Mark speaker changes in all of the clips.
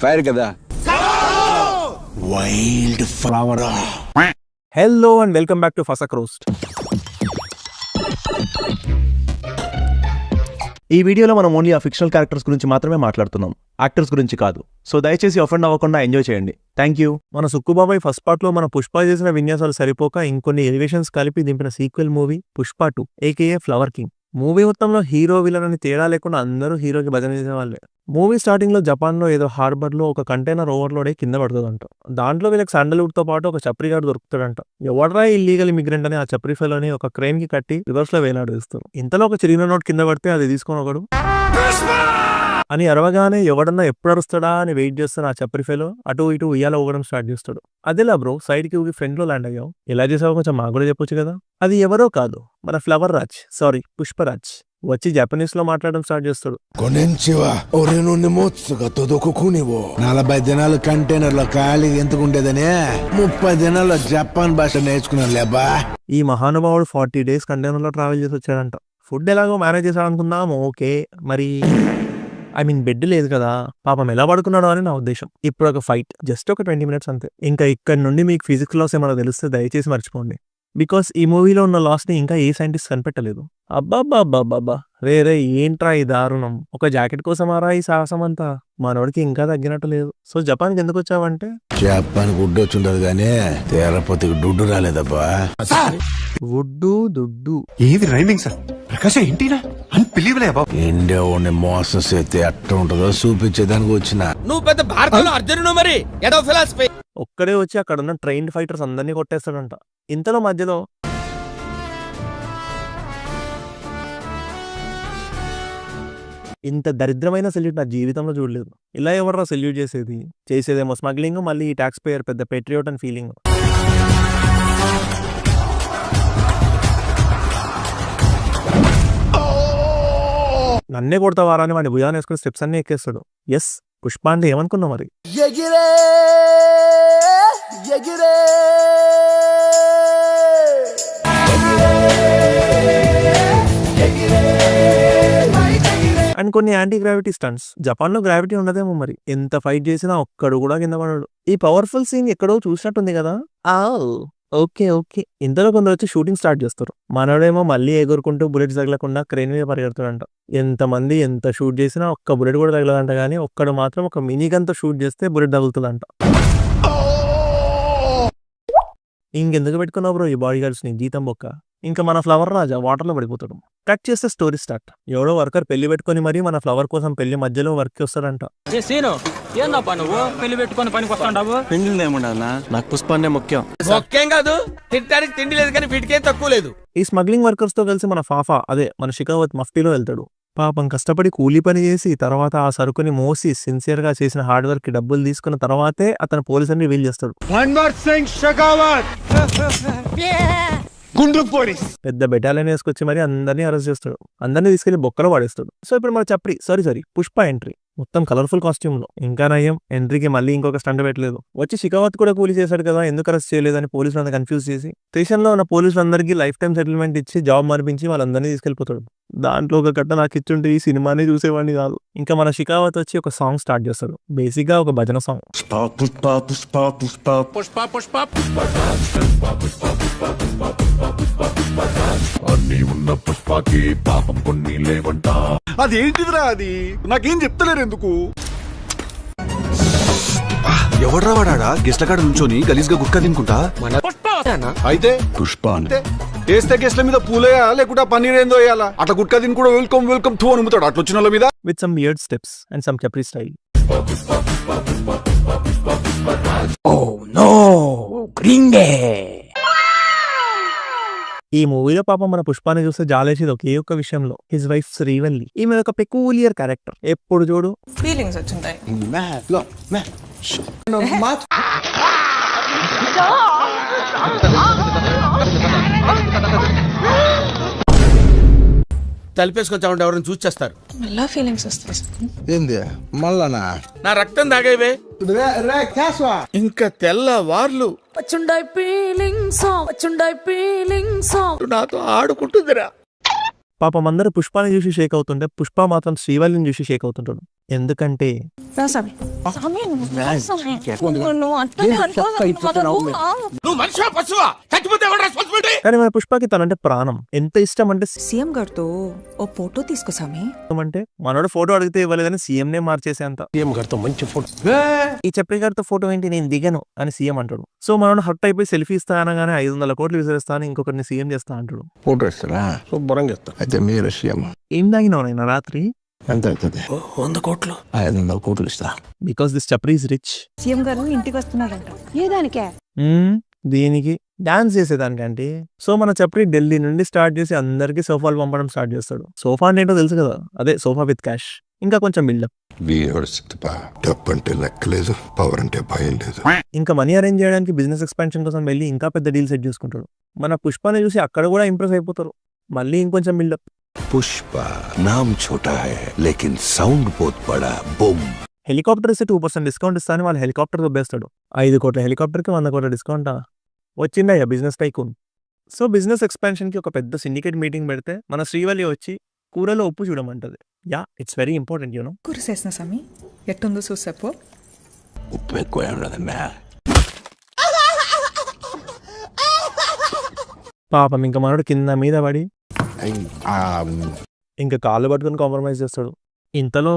Speaker 1: Fire కదా, wild flower.
Speaker 2: Hello and welcome back to Fasak roast. ఈ వీడియోలో మనం ఓన్లీ ఆ ఫిక్షనల్ క్యారెక్టర్స్ గురించి మాత్రమే మాట్లాడుతున్నాం, యాక్టర్స్ గురించి కాదు. సో దయచేసి ఆఫెండ్ అవ్వకుండా ఎంజాయ్ చేయండి. Thank you. మన సుక్కుబాబాయ్ ఫస్ట్ పార్ట్ లో మన పుష్ప చేసిన విన్యాసాలు సరిపోక ఇంకొన్ని ఎలివేషన్స్ కలిపి దింపిన sequel movie Pushpa 2 AKA flower king. Movie మొత్తంలో హీరో విలన్ అని తేడా లేకుండా అందరూ హీరోకి భజన చేసేవాళ్ళే. మూవీ స్టార్టింగ్ లో జపాన్ లో ఏదో హార్బర్ లో ఒక కంటైనర్ ఓవర్లోడ్ అయి కింద పడుతుందంట. దాంట్లో వీళ్ళకి శాండల్వుడ్ తో పాటు ఒక చప్రిగాడు దొరుకుతాడంట. ఎవడరా ఇల్లీగల్ ఇమిగ్రెంట్ అని ఆ చప్రి ఫెలోని ఒక క్రేన్ కి కట్టి రివర్స్ లో వేలాడేస్తారు. ఇంతలో ఒక చిరిగిన నోట్ కింద పడితే అది తీసుకొని ఒకడు అని అరవగానే ఎవడన్నా ఎప్పుడు అరుస్తాడా అని వెయిట్ చేస్తాను. ఆ చప్రి ఫెలో అటు ఇటు ఉయ్యాల ఊగడం స్టార్ట్ చేస్తాడు. అదేలా బ్రో సైడ్ కి ఊగి ఫ్రంట్ లో ల్యాండ్ అయ్యావు, ఎలా చేసావు కొంచెం మాకు కూడా చెప్పొచ్చు కదా. అది ఎవరో కాదు, మన ఫ్లవర్ రాజ్, సారీ పుష్పరాజ్ వచ్చి జపనీస్ లో మాట్లాడడం స్టార్ట్ చేస్తాడు.
Speaker 1: 40 దినాలు కంటైనర్ లో ఖాళీ ఎందుకుండేదని 30 దినాల్లో జపాన్ భాష నేర్చుకున్నాను లేబా.
Speaker 2: ఈ మహానుభావుడు 40 days కంటైనర్ లో ట్రావెల్ చేసి వచ్చాడంట. ఫుడ్ ఎలాగో మేనేజ్ చేసాడు అనుకుందాం, ఓకే. మరి బెడ్ లేదు కదా, పాపం ఎలా పడుకున్నాడో అని నా ఉద్దేశం. ఇప్పుడు ఒక ఫైట్ జస్ట్ ఒక 20 minutes అంతే. ఇంకా ఇక్కడ నుండి మీకు ఫిజిక్స్ లాస్ ఏమైనా తెలిస్తే దయచేసి మర్చిపోండి. బికాస్ ఈ మూవీలో ఉన్న లాస్ ని ఇంకా ఏ సైంటిస్ట్ కనిపెట్టలేదు. అబ్బాబ్బాబ్బాబ్బా, రే ఏంట్రా ఈ దారుణం. ఒక జాకెట్ కోసం ఆరా ఈ సాహసం అంతా. మనోడికి ఇంకా తగ్గినట్టు లేదు. సో జపాన్కి ఎందుకు వచ్చావంటే,
Speaker 1: జపాన్ గుడ్డు వచ్చిండదు కానీ తిరుపతికి దుడ్డు రాలేదబ్బా.
Speaker 2: వుడ్డు దుడ్డు
Speaker 3: ఏది రైమింగ్ సార్? ప్రకాశ ఏంటినా అన్బిలీవబుల్ అబ్బా.
Speaker 1: ఇండియా వాడిని మోసం చేస్తే ఎట్ట ఉంటుందో చూపించేదానికి వచ్చిన.
Speaker 4: నువ్వు పెద్ద భారతంలో అర్జునుడు మరి ఏదో ఫిలాసఫీ.
Speaker 2: ఒక్కడే వచ్చి అక్కడ ఉన్న ట్రైన్డ్ ఫైటర్స్ అందరినీ కొట్టేస్తాడంట. ఇంతలో మధ్యలో ఇంత దరిద్రమైన సెల్యూట్ నా జీవితంలో చూడలేదు. ఇలా ఎవర్రా సెల్యూట్ చేసేదేమో స్మగ్లింగ్, మళ్ళీ ఈ ట్యాక్స్ పేయర్ పెద్ద పేట్రియోట్ అని ఫీలింగ్. నన్నే కొడతావారా అని వాడిని భుజాన్ని వేసుకుని స్టెప్స్ అన్ని ఎక్కేస్తాడు. ఎస్, పుష్ప అంటే ఏమనుకున్నావు మరి. అండ్ కొన్ని యాంటీ గ్రావిటీ స్టంట్స్. జపాన్ లో గ్రావిటీ ఉండదేమో మరి. ఎంత ఫైట్ చేసినా ఒక్కడు కూడా కింద పడడు. ఈ పవర్ఫుల్ సీన్ ఎక్కడో చూసినట్టుంది కదా. ఓకే. ఇంతలో కొందరు వచ్చి షూటింగ్ స్టార్ట్ చేస్తారు. మనోడేమో మళ్ళీ ఎగురుకుంటూ బుల్లెట్స్ తగలకుండా క్రేన్ మీద పరిగెడుతాడంట. ఎంతమంది ఎంత షూట్ చేసినా ఒక్క బుల్లెట్ కూడా తగలదంట. కానీ ఒక్కడు మాత్రం ఒక మినీ గన్తో షూట్ చేస్తే బుల్లెట్ తగులుతుందంట. ఇంకెందుకు పెట్టుకున్నావు బ్రో ఈ బాడీ గార్డ్స్ ని, జీతం బొక్క. ఇంకా మన ఫ్లవర్ రాజా వాటర్ లో పడిపోతాడు. కట్ చేస్తే స్టోరీ స్టార్ట్. ఎవడో వర్కర్ పెళ్లి పెట్టుకుని మరి మన ఫ్లవర్ కోసం పెళ్లి మధ్యలో వర్క్ వస్తాడంట.
Speaker 3: నాకు పుష్పాన్నే ముఖ్యం.
Speaker 4: ముఖ్యం కాదు, తింటానికి తిండి లేదు కానీ వీటికేం తక్కువ లేదు.
Speaker 2: ఈ స్మగ్లింగ్ వర్కర్స్ తో కలిసి మన ఫాఫా, అదే మన షికావత్ మఫ్టీలో వెళ్తాడు. పాపం కష్టపడి కూలీ పని చేసి తర్వాత ఆ సరుకుని మోసి సిన్సియర్ గా చేసిన హార్డ్ వర్క్ కి డబ్బులు తీసుకున్న తర్వాతే అతను పోలీస్ అని రివీల్ చేస్తాడు. పెద్ద బెటాలియన్ వేసుకొచ్చి మరి అందరినీ అరెస్ట్ చేస్తాడు. అందరినీ తీసుకెళ్లి బొక్కలో వాడేస్తాడు. సో ఇప్పుడు మన చప్రి సారీ పుష్ప ఎంట్రీ మొత్తం కలర్ఫుల్ కాస్ట్యూమ్ లో. ఇంకా నయం ఎంట్రీకి మళ్ళీ ఇంకొక స్టంట్ పెట్టలేదు. వచ్చి షికావత్ కూడా కూలీ చేశాడు కదా, ఎందుకు అరెస్ట్ చేయలేదని పోలీసులు అంతా కన్ఫ్యూజ్ చేసి స్టేషన్ లో ఉన్న పోలీసులందరికీ లైఫ్ టైం సెటిల్మెంట్ ఇచ్చి జాబ్ మరిపించి వాళ్ళందరినీ తీసుకెళ్లిపోతాడు. దాంట్లో ఒక కట్ట నాకు ఇచ్చుంటే ఈ సినిమాని చూసేవాడిని కాదు. ఇంకా మన షికావత్ వచ్చి ఒక సాంగ్ స్టార్ట్ చేస్తాడు. బేసిక్ గా ఒక భజన సాంగ్.
Speaker 3: అదేంటిదిరా అది? నాకేం చెప్తలేరు ఎందుకు? ఎవడ్రా వాడా గెస్ట్ల కాడ నుంచొని గలీజ్గా గుట్కా తినుకుంటా? అయితే పుష్ప అంటే వేస్తే గెస్ట్ల మీద పూలేయా లేకుంటే పన్నీర్ ఏందో వేయాలా? అట్లా గుట్కా తిని కూడా వెల్కమ్ టూ అనుముతాడు అట్లా వచ్చిన వాళ్ళ మీద.
Speaker 2: With some weird steps and some chapri style. ఈ మూవీలో పాపం మన పుష్పాన్ని చూస్తే జాలేసేది ఒకే ఒక్క విషయంలో, హిజ్ వైఫ్ శ్రీవల్లి. ఈమె ఒక పెకూలియర్ క్యారెక్టర్. ఎప్పుడు చూడు
Speaker 5: ఫీలింగ్స్ వచ్చుంటాయి.
Speaker 4: తలిపేసుకొచ్చా ఉంటే ఎవరిని చూచేస్తారు.
Speaker 5: మళ్ళా ఫీలింగ్స్ వస్తాయి.
Speaker 1: ఏంది మళ్ళానా?
Speaker 4: నా రక్తం తాగేవే ఇంకా తెల్లవార్లు నాతో ఆడుకుంటుందిరా.
Speaker 2: పాపం అందరూ పుష్పాన్ని చూసి షేక్ అవుతుంటే పుష్ప మాత్రం శ్రీవల్లిని చూసి షేక్ అవుతుంటాడు. ఎందుకంటే
Speaker 4: నువ్వు మనిషివా పశువా చచ్చిపోతే ఎవరు రెస్పాన్సిబిలిటీ?
Speaker 2: కానీ మన పుష్పకి తనంటే ప్రాణం. ఎంత ఇష్టం అంటే
Speaker 5: సీఎం గారితో ఓ ఫోటో తీసుకో సామి.
Speaker 2: అంటే మనోడు ఫోటో అడిగితే ఇవ్వలేదని సీఎం నే మార్చేసేంత. ఈ చెప్పే గారితో ఫోటో ఏంటి, నేను దిగను అని సీఎం అంటాడు. సో మనోడు హర్ట్ అయిపోయి సెల్ఫీ ఇస్తా అనగానే 500 కోట్లు విసిరేస్తాను, ఇంకొకరిని సీఎం చేస్తా అంటాడు.
Speaker 1: ఫోటో ఇస్తారా? శుభ్రంగా ఇస్తా. అయితే మీరు సీఎం.
Speaker 2: ఏం తాగినావు నేను రాత్రి?
Speaker 1: ఎంత అవుతుంది? 100 కోట్లు. 500 కోట్లు ఇస్తా.
Speaker 2: Because this chapri is rich.
Speaker 5: CM గారు ఇంటికి వస్తున్నారంట. ఏ దానికే?
Speaker 2: దీనికి డాన్స్ చేసేదానికంటే. సో మన చప్రీ ఢిల్లీ నుండి స్టార్ట్ చేసి అందరికి సోఫాలు పంపడం స్టార్ట్ చేస్తాడు. సోఫా అంటే ఏంటో తెలుసు కదా, అదే సోఫా విత్ క్యాష్. ఇంకా కొంచెం బిల్డప్.
Speaker 6: డబ్బు అంటే లెక్కలేదు, పవర్ అంటే భయం లేదు.
Speaker 2: ఇంకా మనీ అరేంజ్ చేయడానికి బిజినెస్ ఎక్స్పాన్షన్ కోసం వెళ్ళి ఇంకా పెద్ద డీల్ సెట్ చేసుకుంటాడు. మన పుష్పని చూసి అక్కడ కూడా ఇంప్రెస్ అయిపోతారు. మళ్ళీ ఇంకొంచెం బిల్డప్.
Speaker 6: పుష్ప నామ్ ఛోటా హై లేకిన్ సౌండ్ బహుత్ బడా. బూమ్.
Speaker 2: హెలికాప్టర్ ఇస్తే 2% డిస్కౌంట్ ఇస్తాను, వాళ్ళు హెలికాప్టర్ దొబ్బేస్తాడు. 5 కోట్ల హెలికాప్టర్కి 100 కోట్ల డిస్కౌంటా? వచ్చిందయ్యా బిజినెస్ టైకూన్. సో బిజినెస్ ఎక్స్పాన్షన్కి ఒక పెద్ద సిండికేట్ మీటింగ్ పెడితే మన శ్రీవల్లి వచ్చి కూరలో ఉప్పు చూడమంటది. Yeah, it's very important you know.
Speaker 5: కూర చేసిన సామి ఎట్టుందో చూసేపో.
Speaker 6: ఉప్పు ఎక్కువ ఉన్నదన్నా.
Speaker 2: పాపం ఇంకా మనోడు కింద మీద పడి ఇంకా కాళ్ళు పట్టుకుని కాంప్రమైజ్ చేస్తాడు. ఇంతలో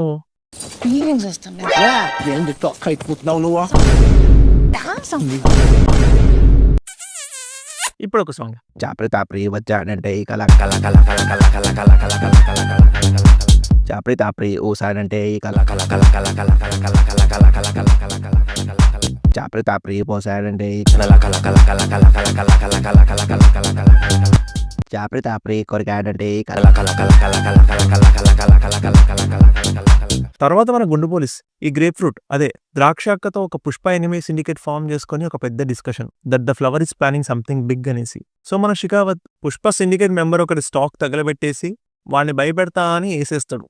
Speaker 5: ఫీలింగ్స్ వస్తున్నాయి.
Speaker 2: ఇప్పుడు ఒక సాంగ్.
Speaker 1: చాపరి తాపరి వచ్చాడంటే కల కల కల కల కల కల కల కల కల కల కల చాపరి తాపరి ఊసాడంటే కల కల కల కల కల కల కల కల కల కల కల కల కల కల చాపరి తాపరి పోసాడంటే కల కల కల కల కల కల కల కల కల కల కల కల కల చాపరి తాపరి కొరికాడంటే కల కల కల కల కల కల కల కల కల కల కల కల కల కల.
Speaker 2: తర్వాత మన గుండు పోలీస్ ఈ గ్రేప్ ఫ్రూట్ అదే ద్రాక్షక్కతో ఒక పుష్ప ఎనిమి సిండికేట్ ఫామ్ చేసుకుని ఒక పెద్ద discussion that the flower is planning something big అనేసి. సో మన షికావత్ పుష్ప సిండికేట్ మెంబర్ ఒకటి స్టాక్ తగలబెట్టేసి వాడిని భయపెడతా అని వేసేస్తాడు.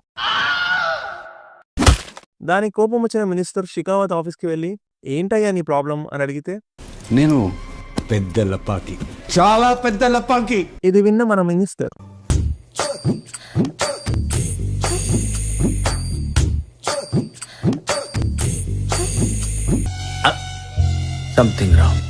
Speaker 2: దానికి కోపం వచ్చిన మినిస్టర్ షికావత్ ఆఫీస్కి వెళ్ళి ఏంటయ్యా నీ ప్రాబ్లం అని అడిగితే
Speaker 3: నేను పెద్ద లపాకి, చాలా పెద్ద లపాకి.
Speaker 2: ఇది విన్న మన మినిస్టర్
Speaker 1: సంథింగ్ రాంగ్.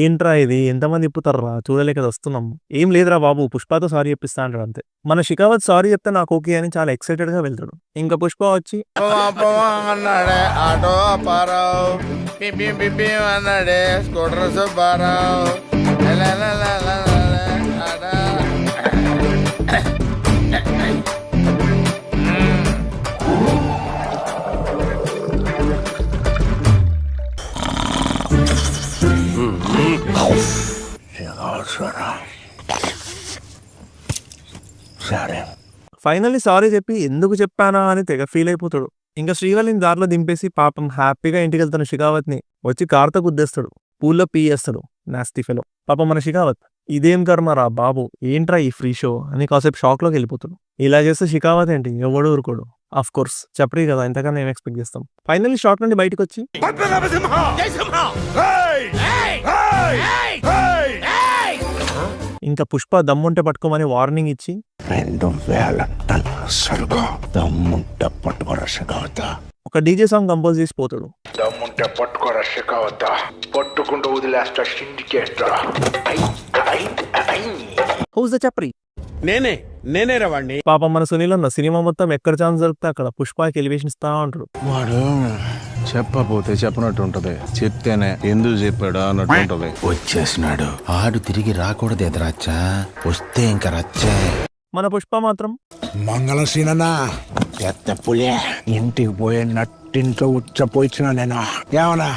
Speaker 2: ఏంట్రా ఇది, ఎంతమంది ఇప్పుతారా, చూడలేక వస్తున్నాం. ఏం లేదురా బాబు, పుష్పతో సారీ చెప్పిస్తా అంటాడు అంతే. మన షికావత్ సారీ చెప్తే నాకు ఓకే అని చాలా ఎక్సైటెడ్ గా వెళ్తాడు. ఇంకా పుష్ప వచ్చి
Speaker 4: అన్నాడే ఆటో అప్పారావు, పిపి పిపి అన్నాడే స్కూటర్ సుబ్బారావు.
Speaker 2: ఫైనల్లీ సారీ చెప్పి ఎందుకు చెప్పానా అని తెగ ఫీల్ అయిపోతాడు. ఇంకా శ్రీవల్లిని దారిలో దింపేసి పాపం హ్యాపీగా ఇంటికి వెళ్తాను షికావత్ ని వచ్చి కార్తో గుద్దేస్తాడు, పూల్లో పీయేస్తాడు. Nasty fellow. పాపం మన షికావత్ ఇదేం కర్మరా బాబు, ఏంట్రా ఈ ఫ్రీ షో అని కాసేపు షాక్ లోకి వెళ్ళిపోతాడు. ఇలా చేస్తే షికావత్ ఏంటి ఎవడు ఊరుకోడు. ఆఫ్ కోర్స్ చప్రీ కదా, ఇంతకన్నా ఏం ఎక్స్పెక్ట్ చేస్తాం. ఫైనల్లీ షాక్ నుండి బయటకు వచ్చి ఇంకా పుష్ప దమ్ముంటే పట్టుకోమని వార్నింగ్ ఇచ్చి
Speaker 6: 2000 టన్నుల సరుకు దమ్ముంటే పట్టుకోరా షికావత్.
Speaker 2: ఒక డీజే సాంగ్ కంపోజ్ చేసి పోతాడు.
Speaker 6: దమ్ముంటే పట్టుకోరా షికావత్, పట్టుకుంటూ వదిలేస్తా సిండికేట్.
Speaker 2: House the చప్రీ?
Speaker 4: నేనే రవాణ్ణి.
Speaker 2: పాపం మన సునీల్ అన్న సినిమా మొత్తం ఎక్కడ ఛాన్స్ దొరికితే అక్కడ పుష్పకి ఎలివేషన్ ఇస్తా ఉంటాడు.
Speaker 3: వాడు చెప్పపోతే చెప్పనట్టు ఉంటది, చెప్తేనే ఎందుకు చెప్పాడు అన్నట్టు ఉంటది.
Speaker 1: వచ్చేసినాడు ఆడు తిరిగి రాకూడదు ఎదురచ్చా, వస్తే ఇంకా రచ్చే.
Speaker 2: మన పుష్ప మాత్రం
Speaker 1: మంగళసీనన్నా ఎత్త పులే ఇంటికి పోయే నట్టింట్లో ఉచ్చపోయిన నేను ఏమన్నా.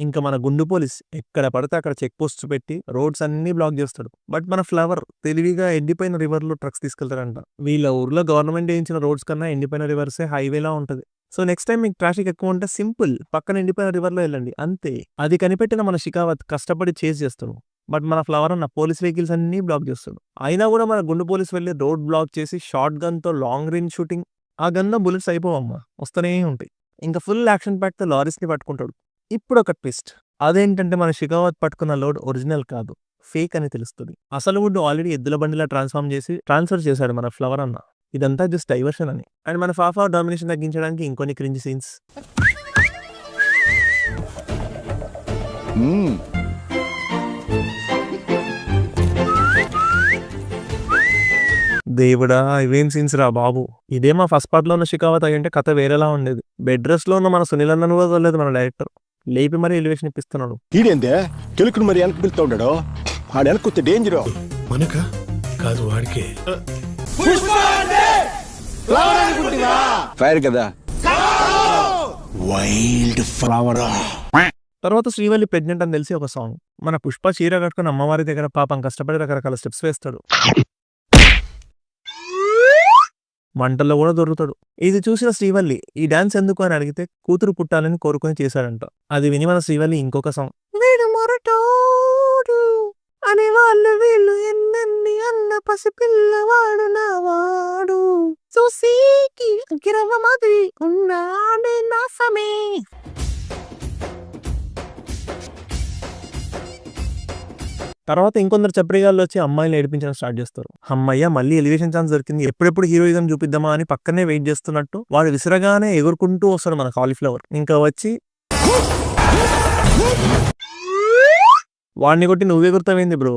Speaker 2: ఇంకా మన గుండు పోలీస్ ఎక్కడ పడితే అక్కడ చెక్ పోస్ట్ పెట్టి రోడ్స్ అన్ని బ్లాక్ చేస్తాడు. బట్ మన ఫ్లవర్ తెలివిగా ఎండిపోయిన రివర్ లో ట్రక్స్ తీసుకెళ్తాడంట. వీళ్ళ ఊర్లో గవర్నమెంట్ వేయించిన రోడ్స్ కన్నా ఎండిపోయిన రివర్సే హైవేలా ఉంటది. సో నెక్స్ట్ టైం మీకు ట్రాఫిక్ ఎక్కువ ఉంటే సింపుల్ పక్కన ఎండిపోయిన రివర్ లో వెళ్ళండి అంతే. అది కనిపెట్టిన మన షికావత్ కష్టపడి చేసి చేస్తాడు. బట్ మన ఫ్లవర్ అన్న పోలీస్ వెహికల్స్ అన్ని బ్లాక్ చేస్తాడు. అయినా కూడా మన గుండు పోలీస్ వెళ్ళి రోడ్ బ్లాక్ చేసి షార్ట్ గన్ తో లాంగ్ రేంజ్ షూటింగ్. ఆ గన్ లో బుల్లెట్స్ అయిపోవమ్మా, వస్తూనే ఉంటాయి. ఇంకా ఫుల్ యాక్షన్ ప్యాక్ తో లారీస్ ని పట్టుకుంటాడు. ఇప్పుడు ఒక ట్విస్ట్, అదేంటంటే మన షికావత్ పట్టుకున్న లోడ్ ఒరిజినల్ కాదు, ఫేక్ అని తెలుస్తుంది. అసలు వుడ్ ఆల్రెడీ ఎద్దుల బండిలా ట్రాన్స్ఫర్ చేశాడు మన ఫ్లవర్ అన్న. ఇదంతా జస్ట్ డైవర్షన్ అని. అండ్ మన ఫాఫా డామినేషన్ తగ్గించడానికి ఇంకొన్ని క్రింజ్ సీన్స్. దేవుడా ఇవేం సీన్స్ రా బాబు. ఇదే మా ఫస్ట్ పార్ట్ లో ఉన్న షికావత్ అయ్యంటే కథ వేరేలా ఉండేది. బెడ్ రెస్ట్ లో ఉన్న మన సునీల్ అన్నను కూడా వదలలేదు మన డైరెక్టర్. లేపి మరీ ఎలివేషన్ ఇప్పిస్తున్నాడు.
Speaker 7: ఈడేందే కెలుకును మరి వెనక్కి పిలుతా ఉన్నాడు. ఆడ వెనక్కి డేంజర్.
Speaker 6: మనక కాదు వాడికే ఫైర్ కదా వైల్డ్ ఫ్లవర్.
Speaker 2: తర్వాత శ్రీవల్లి ప్రెగ్నెంట్ అని తెలిసి ఒక సాంగ్. మన పుష్ప చీర కట్టుకుని అమ్మవారి దగ్గర పాపం కష్టపడి రకరకాల స్టెప్స్ వేస్తాడు. వంటల్లో కూడా దొరుకుతాడు. ఇది చూసిన శ్రీవల్లి ఈ డాన్స్ ఎందుకు అని అడిగితే కూతురు పుట్టాలని కోరుకొని చేశాడంట. అది విని మన శ్రీవల్లి ఇంకొక సాంగ్. వీడు మొరటోడు అనే వాళ్ళు వీళ్ళు ఎన్నెన్ని అన్న పసిపిల్లవాడు నావాడు చూసీకి గిరవమది ఉన్నాడే నాసమే. తర్వాత ఇంకొందరు చప్రిగాళ్ళు వచ్చి అమ్మాయిని ఏడిపించడం స్టార్ట్ చేస్తారు. అమ్మయ్య మళ్ళీ ఎలివేషన్ ఛాన్స్ దొరికింది, ఎప్పుడెప్పుడు హీరోయిజం చూపిద్దామా అని పక్కనే వెయిట్ చేస్తున్నట్టు వాడు విసిరగానే ఎగురుకుంటూ వస్తాడు మన కాలీఫ్లవర్. ఇంకా వచ్చి వాడిని కొట్టి నువ్వే గుర్తమైంది బ్రో.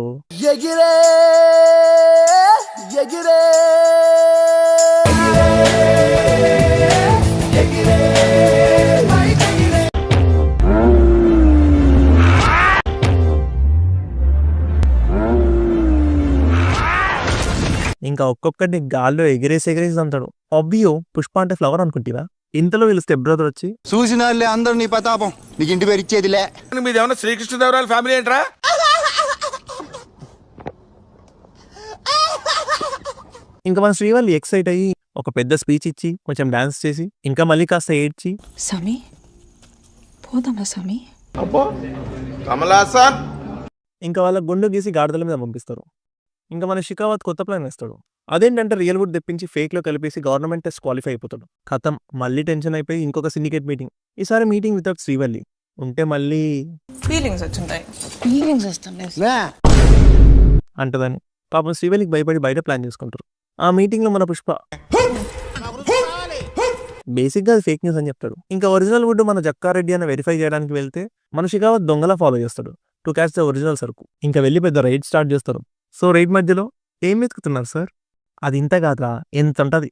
Speaker 2: ఇంకా ఒక్కొక్కటి గాల్లో ఎగిరేసి అంటాడు. అబ్బియో పుష్ప అంటే ఫ్లవర్ అనుకుంటావా? ఇంతలో వీళ్ళు స్టెప్ బ్రదర్ వచ్చి
Speaker 7: చూసిన అందరూ నీ ప్రతాపం నీకు ఇంటి పేరు ఇచ్చేదిలే.
Speaker 4: మీది ఏమన్నా శ్రీకృష్ణదేవరాయల ఫ్యామిలీ ఏంట్రా?
Speaker 2: ఇంకా మన శ్రీవల్లి ఎక్సైట్ అయ్యి ఒక పెద్ద స్పీచ్ ఇచ్చి కొంచెం డాన్స్ చేసి ఇంకా మళ్ళీ కాస్త ఏడ్చి
Speaker 5: సమీ పోదామా సమీ?
Speaker 4: కమలాసన్
Speaker 2: ఇంకా వాళ్ళ గుండు గీసి గాడిదల మీద పంపిస్తారు. ఇంకా మన షికావత్ కొత్త ప్లాన్ వేస్తాడు. అదేంటంటే రియల్ వుడ్ తెప్పించి ఫేక్ లో కలిపేసి గవర్నమెంట్ టెస్ట్ క్వాలిఫై అయిపోతాడు. ఖతం మళ్ళీ టెన్షన్ అయిపోయి ఇంకొక సిండికేట్ మీటింగ్. ఈసారి మీటింగ్ వితౌట్ శ్రీవల్లి ఉంటే మళ్ళీ
Speaker 5: ఫీలింగ్స్ వచ్చింటాయి. ఫీలింగ్స్ వస్తున్నాయి
Speaker 2: అంటదని పాపం శ్రీవల్లికి భయపడి బయట ప్లాన్ చేసుకుంటారు. ఆ మీటింగ్ లో మన పుష్ప బేసిక్ గా అది ఫేక్ న్యూస్ అని చెప్తాడు. ఇంకా ఒరిజినల్ వుడ్ మన జక్కారెడ్డి అని వెరిఫై చేయడానికి వెళ్తే మన షికావత్ దొంగలా ఫాలో చేస్తాడు టు క్యాచ్ ద ఒరిజినల్ సరుకు. ఇంకా వెళ్ళి పెద్ద రైడ్ స్టార్ట్ చేస్తారు. సో రైడ్ మధ్యలో ఏం వెతుకుతున్నారు సార్? అది ఇంత కాదురా ఎంత ఉంటది,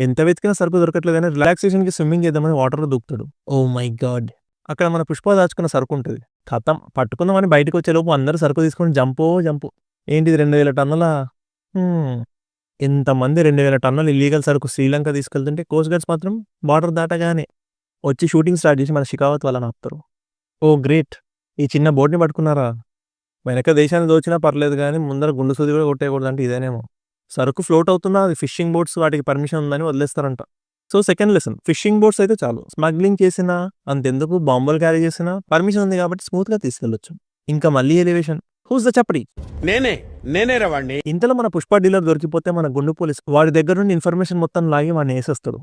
Speaker 2: ఎంత వెతికినా సరుకు దొరకట్లేదని రిలాక్సేషన్ కి స్విమ్మింగ్ చేద్దామని వాటర్లో దూకుతాడు. ఓ మై గాడ్, అక్కడ మన పుష్ప దాచుకున్న సరుకు ఉంటుంది. ఖతం పట్టుకుందామని బయటకు వచ్చేలోపు అందరూ సరుకు తీసుకొని జంపు. ఏంటిది 2000 టన్నుల? ఎంతమంది 2000 టన్నులు ఇల్లీగల్ సరుకు శ్రీలంక తీసుకెళ్తుంటే కోస్ట్ గార్డ్స్ మాత్రం బార్డర్ దాటగానే వచ్చి షూటింగ్ స్టార్ట్ చేసి మన షికావత్ వాళ్ళని ఆపుతారు. ఓ గ్రేట్, ఈ చిన్న బోట్ని పట్టుకున్నారా? వెనక దేశాన్ని దోచినా పర్లేదు కానీ ముందర గుండు సూది కూడా కొట్టేయకూడదు అంటే ఇదేనేమో. సరుకు ఫ్లోట్ అవుతున్నా అది ఫిషింగ్ బోట్స్ వాటికి పర్మిషన్ ఉందని వదిలేస్తారంట. So second lesson, fishing boats అయితే చాలు, స్మగ్లింగ్ చేసినా అంతెందుకు బాంబులు క్యారీ చేసినా పర్మిషన్ ఉంది కాబట్టి స్మూత్ గా తీసుకెళ్లొచ్చు. ఇంకా మళ్ళీ ఎలివేషన్. Who's the chapri?
Speaker 4: నేనే రవాణ్ణి.
Speaker 2: ఇంతలో మన పుష్ప డీలర్ దొరికిపోతే మన గుండు పోలీస్ వాడి దగ్గర నుండి ఇన్ఫర్మేషన్ మొత్తం లాగి వాడిని వేసేస్తాడు.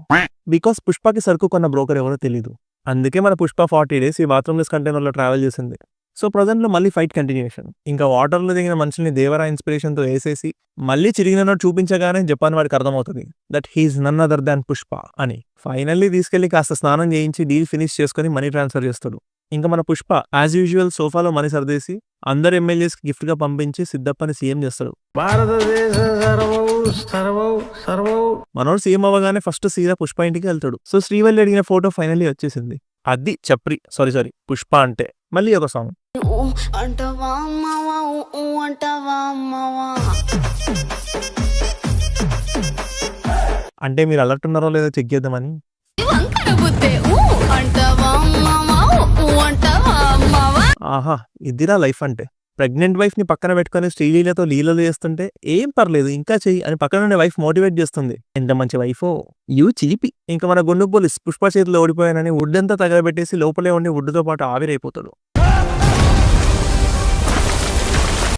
Speaker 2: బికాస్ పుష్పకి సరుకు కొన్న బ్రోకర్ ఎవరో తెలియదు. అందుకే మన పుష్ప 40 days ఈ బాత్రూమ్లెస్ కంటైనర్లో ట్రావెల్ చేసింది. సో ప్రజెంట్ లో మళ్ళీ ఫైట్ కంటిన్యూషన్. ఇంకా వాటర్లో దిగిన మనుషుల్ని దేవరా ఇన్స్పిరేషన్ తో వేసేసి మళ్ళీ చిరిగినట్టు చూపించగానే జపాన్ వాడికి అర్థమవుతుంది that he is none other than Pushpa అని. ఫైనల్లీ తీసుకెళ్లి కాస్త స్నానం చేయించి డీల్ ఫినిష్ చేసుకుని మనీ ట్రాన్స్ఫర్ చేస్తాడు. ఇంకా మన పుష్ప యాజ్ యూజువల్ సోఫాలో మనీ సర్దేసి అందరు ఎమ్మెల్యేస్ గిఫ్ట్ గా పంపించి సిద్ధప్పని సీఎం చేస్తాడు. మనోడు సీఎం అవ్వగానే ఫస్ట్ సీదా పుష్ప ఇంటికి వెళ్తాడు. సో శ్రీవల్లి అడిగిన ఫోటో ఫైనల్లీ వచ్చేసింది. అది చప్రి, సారీ పుష్ప అంటే. మళ్ళీ ఒక సాంగ్. అంటే మీరు అలర్ట్ ఉన్నారో లేదో చెక్ చేద్దామని. ఆహా, ఇదిరా లైఫ్ అంటే. ప్రెగ్నెంట్ వైఫ్ ని పక్కన పెట్టుకుని శ్రీలీలతో లీలలు చేస్తుంటే ఏం పర్లేదు ఇంకా చెయ్యి అని పక్కన ఉండే వైఫ్ మోటివేట్ చేస్తుంది. ఎంత మంచి వైఫో యూ చీపి. ఇంకా మన గుండు పోలీస్ పుష్ప చేతిలో ఓడిపోయానని వుడ్ అంతా తగలబెట్టేసి లోపలే ఉండి వుడ్తో పాటు ఆవిరైపోతాడు.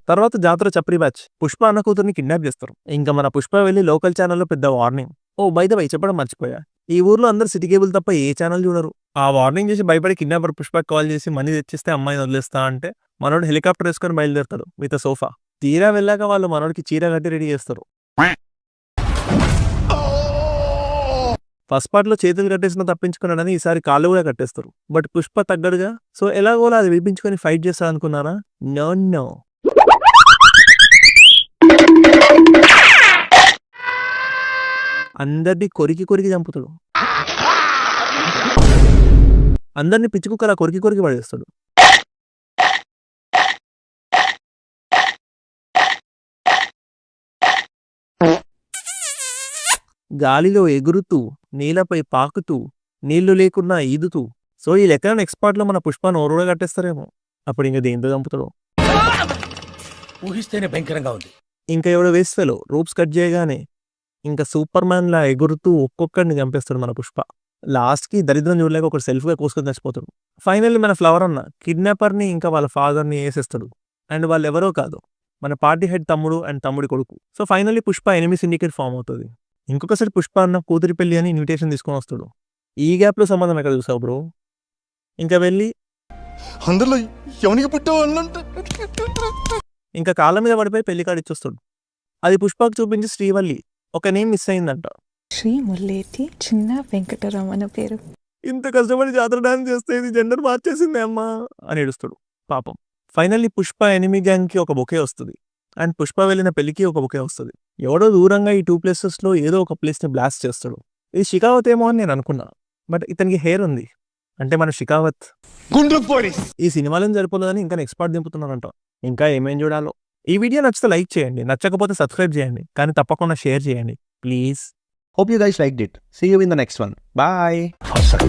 Speaker 2: తర్వాత జాతర చప్రి బ్యాచ్ పుష్ప అన్న కూతుర్ని కిడ్నాప్ చేస్తారు. ఇంకా మన పుష్ప వెళ్ళి లోకల్ ఛానల్లో పెద్ద warning. Oh by the way చెప్పడం మర్చిపోయా, ఈ ఊర్లో అందరు సిటీ కేబుల్ తప్ప ఏ ఛానల్ చూడరు. ఆ వార్నింగ్ చేసి భయపడి కిడ్నాపర్ పుష్పకి కాల్ చేసి మనీ తెచ్చిస్తే అమ్మాయిని వదిలేస్తా అంటే మనోడు హెలికాప్టర్ వేసుకొని బయలుదేరుతాడు విత్ సోఫా. తీరా వెళ్ళాక వాళ్ళు మనోడికి చీర కట్టి రెడీ చేస్తారు. ఫస్ట్ పార్ట్ లో చేతులు కట్టేసిన తప్పించుకున్నాడని ఈసారి కాళ్ళు కూడా కట్టేస్తారు. బట్ పుష్ప తగ్గడుగా. సో ఎలాగోలా అది విడిపించుకొని ఫైట్ చేస్తాడు అనుకున్నారా? No no. అందరినీ కొరికి కొరికి చంపుతాడు. అందరినీ పిచ్చుకుక్కలా కొరికి కొరికి పడేస్తాడు. గాలిలో ఎగురుతూ, నీళ్ళపై పాకుతూ, నీళ్లు లేకున్నా ఈదుతూ. సో ఈ లెక్క నెక్స్ట్ పార్ట్ లో మన పుష్పాన్ని ఓరుగా కట్టేస్తారేమో. అప్పుడు ఇంకా దేంతో చంపుతాడు?
Speaker 4: ఊహిస్తేనే భయంకరంగా ఉంది.
Speaker 2: ఇంకా ఎవడో వేస్తలో రూప్స్ కట్ చేయగానే ఇంకా సూపర్ మ్యాన్ లా ఎగురుతూ ఒక్కొక్కడిని చంపేస్తాడు మన పుష్ప. లాస్ట్ కి దరిద్రం చూడలేక ఒకటి సెల్ఫ్ గా కోసుకొని చచ్చిపోతాడు. ఫైనల్లీ మన ఫ్లవర్ అన్న కిడ్నాపర్ ని ఇంకా వాళ్ళ ఫాదర్ ని వేసేస్తాడు. అండ్ వాళ్ళు ఎవరో కాదు, మన పార్టీ హెడ్ తమ్ముడు అండ్ తమ్ముడి కొడుకు. So finally Pushpa enemy syndicate form అవుతుంది. ఇంకొకసారి పుష్ప అన్న కూతురి పెళ్లి అని ఇన్విటేషన్ తీసుకొని వస్తాడు. ఈ గ్యాప్ లో సంబంధం ఎక్కడ చూసావు బ్రో? ఇంకా వెళ్ళి
Speaker 7: అందరిలో ఎవనికి పుట్టావు అన్నంటే
Speaker 2: ఇంకా కాళ్ళ మీద పడిపోయి పెళ్లి కార్డు ఇచ్చొస్తాడు. అది పుష్పకు చూపించి శ్రీవల్లి ఒక నేమ్ మిస్ అయిందంట.
Speaker 5: శ్రీ ముల్లేటి చిన్న వెంకటరమణ పేరు.
Speaker 2: ఇంత కష్టపడి జాతర డాన్స్ చేస్తే ఇది జెండర్ మార్చేసింది అమ్మా అని ఏడుస్తాడు పాపం. ఫైనల్లీ పుష్ప ఎనిమి గ్యాంగ్ కి ఒక బొకే వస్తుంది. అండ్ పుష్ప వెళ్ళిన పెళ్లికి ఒక బొకే వస్తుంది. ఎవడో దూరంగా ఈ 2 places లో ఏదో ఒక ప్లేస్ ని బ్లాస్ట్ చేస్తాడు. ఇది షికావత్ ఏమో అని నేను అనుకున్నా. బట్ ఇతనికి హెయిర్ ఉంది, అంటే మన షికావత్. ఈ సినిమాలో సరిపోలేదని ఇంకా నెక్స్ట్ పార్ట్ దింపుతున్నారంట. ఇంకా ఏమేం చూడాలో. ఈ వీడియో నచ్చితే లైక్ చేయండి, నచ్చకపోతే సబ్స్క్రైబ్ చేయండి, కానీ తప్పకుండా షేర్ చేయండి please.
Speaker 1: Hope you guys liked it. See you in the next one. Bye.
Speaker 6: हौसला